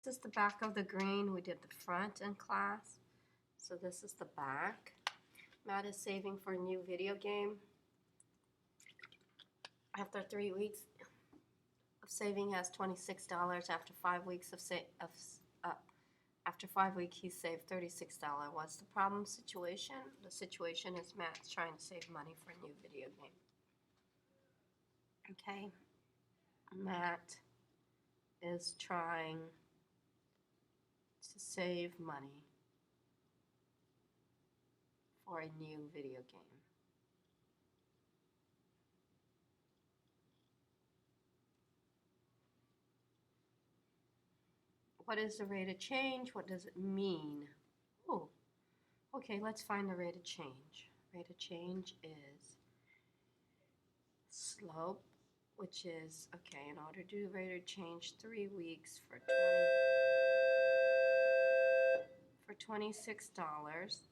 This is the back of the green. We did the front in class. So this is the back. Matt is saving for a new video game. After 3 weeks of saving, he has $26. After 5 weeks after 5 weeks, he saved $36. What's the problem situation? The situation is Matt's trying to save money for a new video game. Okay, Matt is trying to save money for a new video game. What is the rate of change? What does it mean? Oh, okay, let's find the rate of change. Rate of change is slope, which is, okay, in order to do rate of change, 3 weeks for $26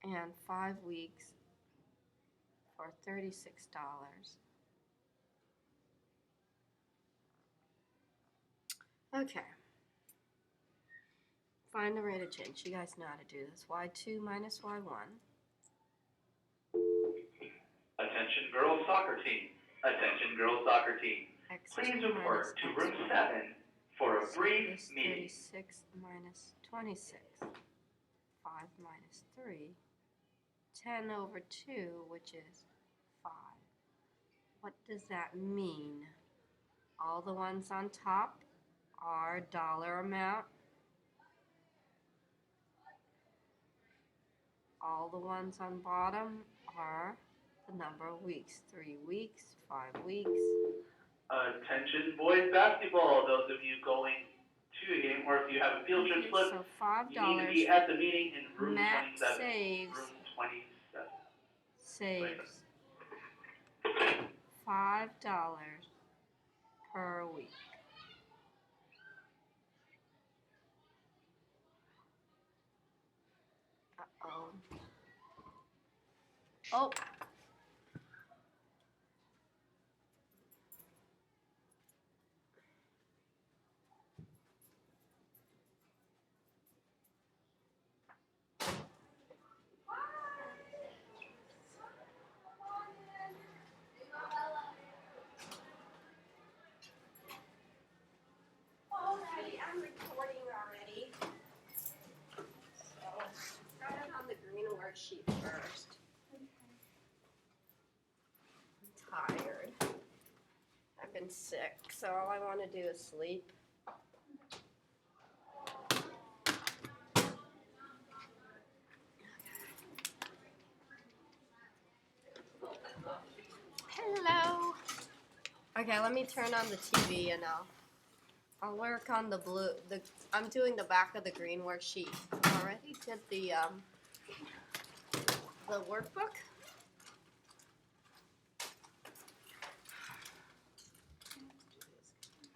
and 5 weeks for $36. Okay. Find the rate of change. You guys know how to do this. Y2 minus Y1. Attention girls soccer team. Attention girls soccer team. Please report to room 7 for a brief meeting. 36 minus 26. 5 minus 3. 10 over 2, which is 5. What does that mean? All the ones on top are dollar amount. All the ones on bottom are the number of weeks. 3 weeks, 5 weeks. Attention boys basketball, those of you going to a game, or if you have a field trip slip, So $5. you need to be at the meeting in room Matt 27. saves. Room 27. Saves $5 per week. Uh-oh. Oh. I'm recording already. So, try it on the green worksheet first. I'm tired. I've been sick, so all I want to do is sleep. Hello. Okay, let me turn on the TV and I'll work on the blue. I'm doing the back of the green worksheet. I already did the workbook.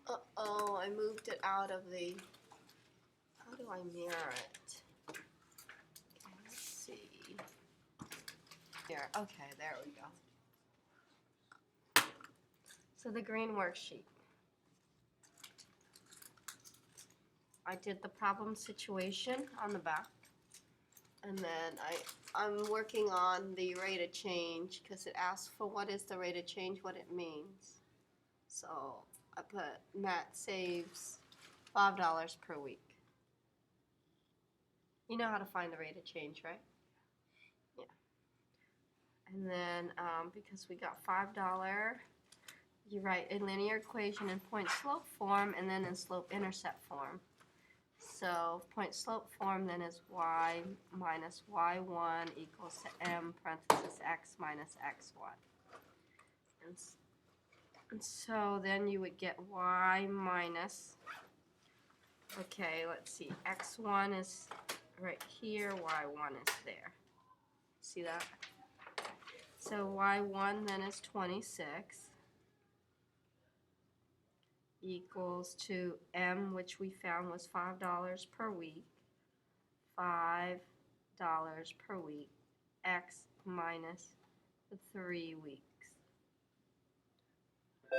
Uh-oh, I moved it out of the. How do I mirror it? Okay, let's see. Here. Okay, there we go. So the green worksheet. I did the problem situation on the back, and then I'm working on the rate of change because it asks for what is the rate of change, what it means. So I put Matt saves $5 per week. You know how to find the rate of change, right? Yeah. And then because we got $5, you write a linear equation in point-slope form and then in slope-intercept form. So point-slope form then is y minus y1 equals to m parenthesis x minus x1. And so then you would get y minus, okay, let's see, x1 is right here, y1 is there. See that? So y1 then is 26. Equals to m, which we found was $5 per week, $5 per week, x minus the 3 weeks. Okay.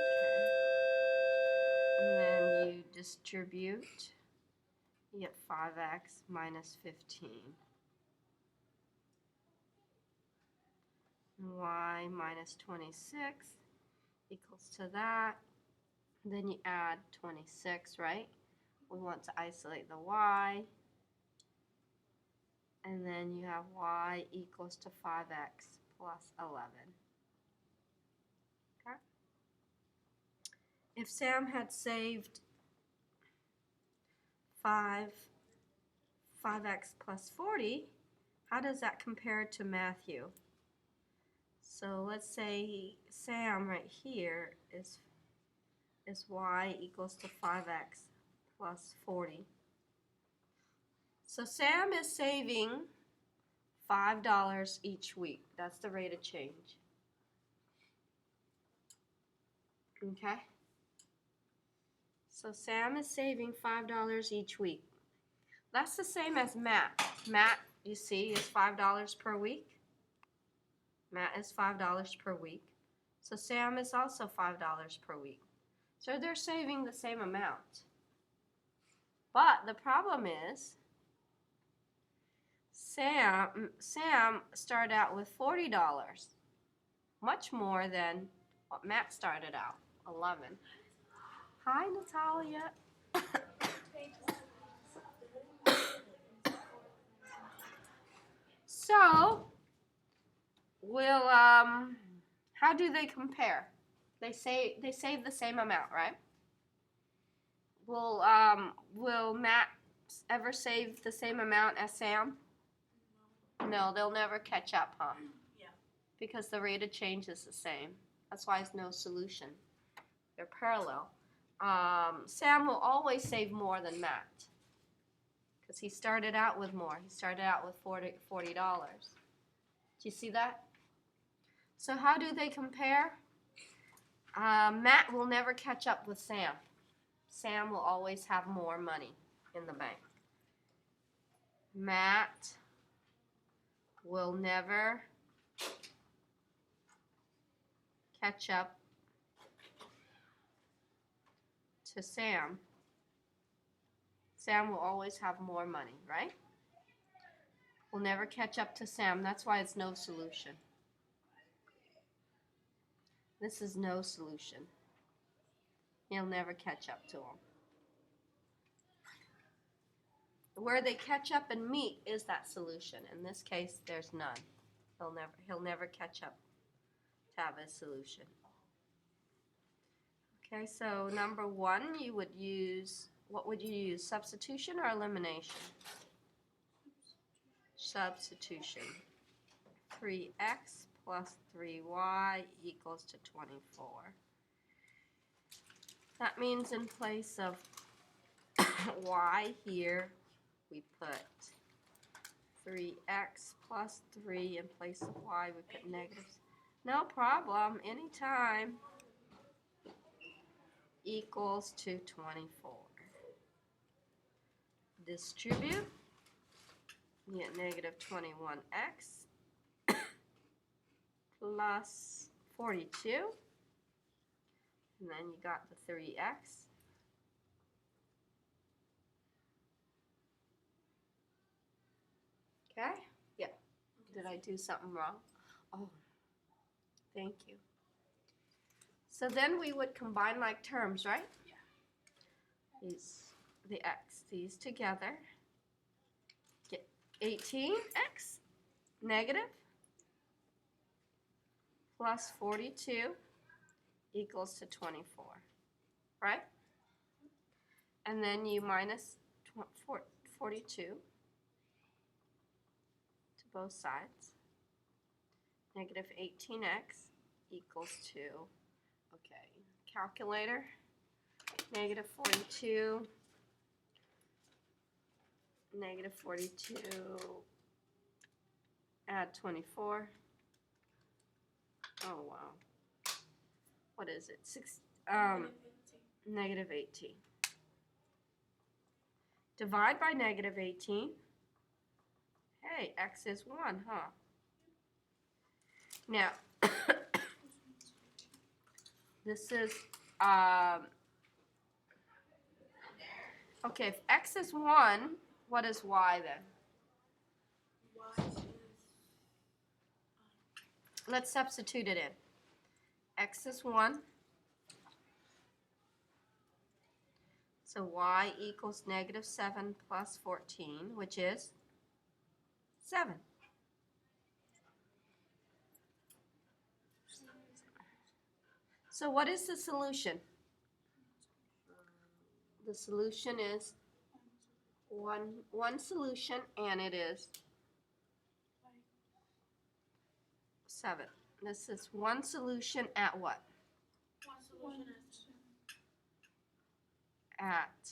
distribute, you get 5x minus 15. And y minus 26 equals to that. Then you add 26, right? We want to isolate the y. And then you have y equals to 5x plus 11. Okay? If Sam had saved 5x plus 40, how does that compare to Matthew? So let's say Sam right here is y equals to 5x plus 40. So Sam is saving $5 each week. That's the rate of change. Okay? So Sam is saving $5 each week. That's the same as Matt. Matt, you see, is $5 per week. Matt is $5 per week. So Sam is also $5 per week. So they're saving the same amount. But the problem is, Sam started out with $40, much more than what Matt started out, 11. Hi, Natalia. So, how do they compare? They save the same amount, right? Will Matt ever save the same amount as Sam? No, they'll never catch up, huh? Yeah. Because the rate of change is the same. That's why it's no solution. They're parallel. Sam will always save more than Matt because he started out with more. He started out with $40. Do you see that? So how do they compare? Matt will never catch up with Sam. Sam will always have more money in the bank. Matt will never catch up to Sam. Sam will always have more money, right? Will never catch up to Sam. That's why it's no solution. This is no solution. He'll never catch up to him. Where they catch up and meet is that solution. In this case, there's none. He'll never catch up to have a solution. Okay, so number 1, you would use, what would you use? Substitution or elimination? Substitution. 3x plus 3y equals to 24. That means in place of y here, we put 3x plus 3. In place of y, we put negatives. No problem, anytime. Equals to 24. Distribute. You get negative 21x plus 42. And then you got the 3x. Okay? Yeah. Did I do something wrong? Oh, thank you. So then we would combine like terms, right? Yeah. These together. Get 18x negative plus 42 equals to 24, right? And then you minus 42 to both sides. Negative 18x equals to, okay, calculator, negative 42, negative 42, add 24. Oh, wow. What is it? Negative 18. Divide by negative 18. Hey, x is 1, huh? Now, this is Okay, if x is 1, what is y then? Y is Let's substitute it in. X is 1. So y equals negative 7 plus 14, which is 7. So what is the solution? The solution is one solution, and it is 7. This is one solution at what? one solution At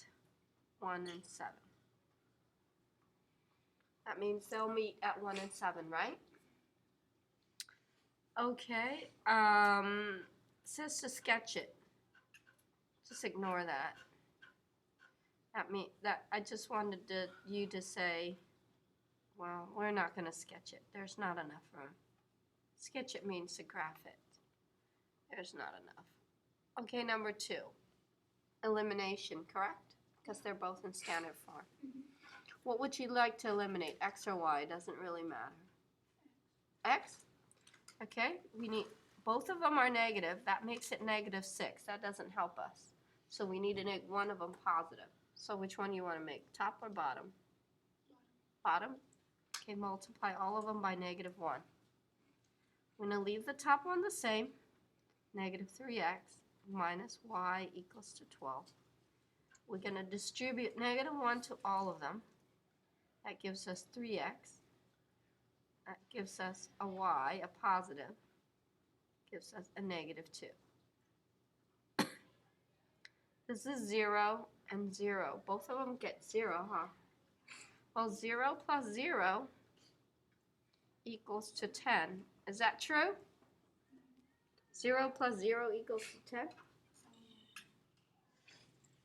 1 and 7. That means they'll meet at 1 and 7, right? Okay. It says to sketch it. Just ignore that. That I just wanted you to say, well, we're not going to sketch it. There's not enough room. Sketch it means to graph it. There's not enough. Okay, number 2. Elimination, correct? Because they're both in standard form. What would you like to eliminate, x or y? It doesn't really matter. X? Okay, we need, both of them are negative. That makes it negative 6. That doesn't help us. So we need to make one of them positive. So which one do you want to make, top or bottom? Bottom? Okay, multiply all of them by negative 1. I'm going to leave the top one the same. Negative 3x minus y equals to 12. We're going to distribute negative 1 to all of them. That gives us 3x. That gives us a y, a positive. Gives us a negative 2. This is 0 and 0. Both of them get 0, huh? Well, 0 plus 0 equals to 10. Is that true? 0 plus 0 equals to 10?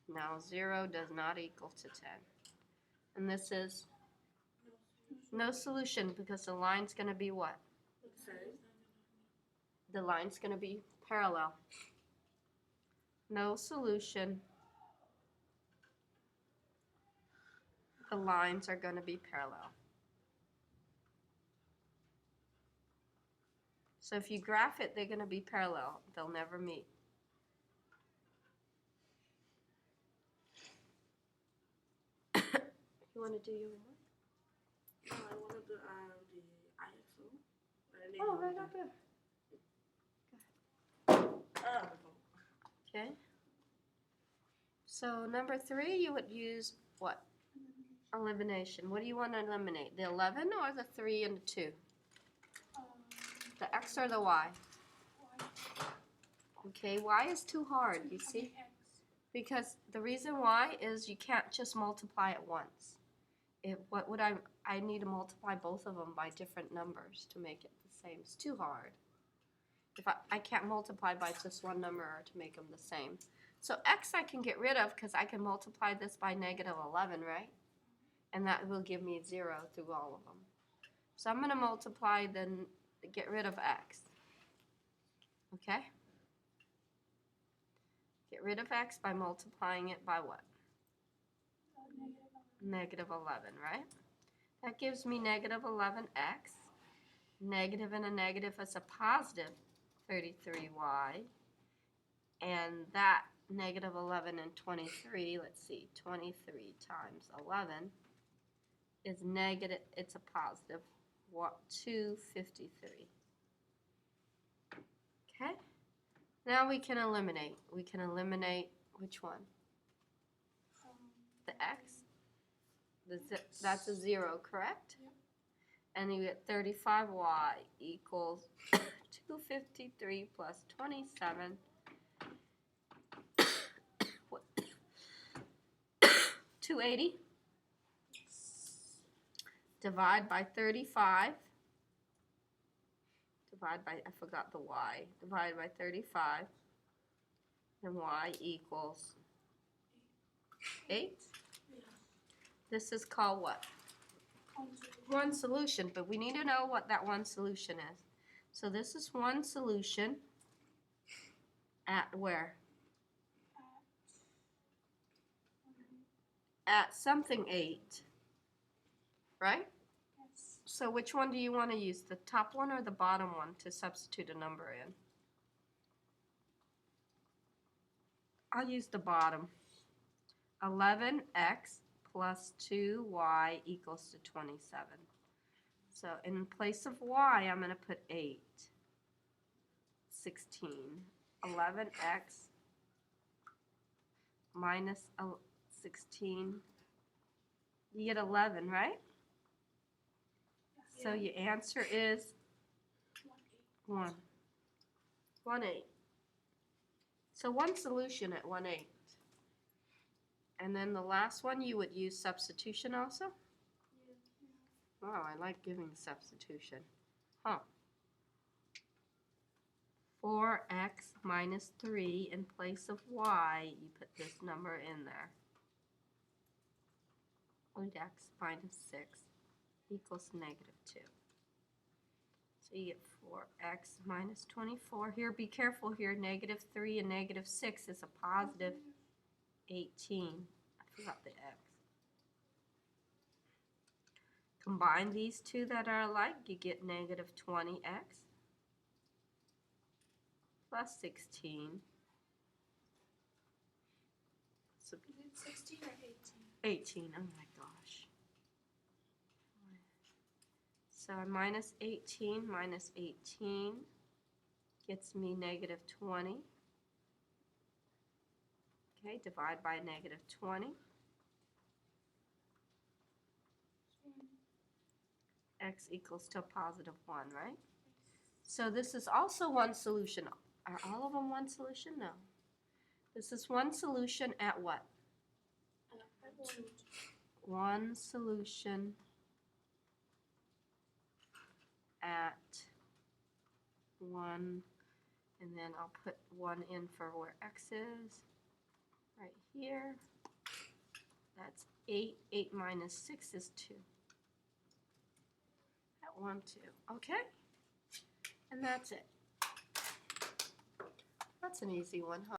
No, 0 does not equal to 10. And this is no solution because the line's going to be what? The line's going to be parallel. No solution. The lines are going to be parallel. So if you graph it, they're going to be parallel. They'll never meet. You want to do your homework? I wanted the ISO. Oh, right up there. Okay. So number 3, you would use what? Elimination. What do you want to eliminate? The 11 or the 3 and the 2? The x or the y? Okay, y is too hard, you see? Because the reason why is you can't just multiply it once. I need to multiply both of them by different numbers to make it the same. It's too hard. If I can't multiply by just one number to make them the same. So x I can get rid of because I can multiply this by negative 11, right? And that will give me 0 through all of them. So I'm going to multiply, then get rid of x. Okay? Get rid of x by multiplying it by what? Negative 11, right? That gives me negative 11x. Negative and a negative is a positive 33y. And that negative 11 and 23, let's see, 23 times 11 is negative, it's a positive 253. Okay? Now we can eliminate. We can eliminate which one? The x. That's a 0, correct? Yep. And you get 35y equals 253 plus 27. 280. Divide by 35. Divide by, I forgot the y. Divide by 35. And y equals 8. This is called what? One solution, but we need to know what that one solution is. So this is one solution at where? at something 8, right? Yes. So which one do you want to use, the top one or the bottom one to substitute a number in? I'll use the bottom. 11x plus 2y equals to 27. So in place of y, I'm going to put 8. 16. 11x minus 16. You get 11, right? So your answer is 1. 1/8. So one solution at 1/8. And then the last one, you would use substitution also? Wow, I like giving substitution. Huh. 4x minus 3 in place of y, you put this number in there. 8x minus 6 equals negative 2. So you get 4x minus 24. Here, be careful here. Negative 3 and negative 6 is a positive 18. I forgot the x. Combine these two that are alike, you get negative 20x plus 16. So Is it 16 or 18, oh my gosh. So minus 18 gets me negative 20. Okay, divide by negative 20. X equals to a positive 1, right? So this is also one solution. Are all of them one solution? No. This is one solution at what? 2? One solution at 1, and then I'll put 1 in for where x is, right here. That's 8. 8 minus 6 is 2. At 1, 2. Okay? And that's it. That's an easy one, huh?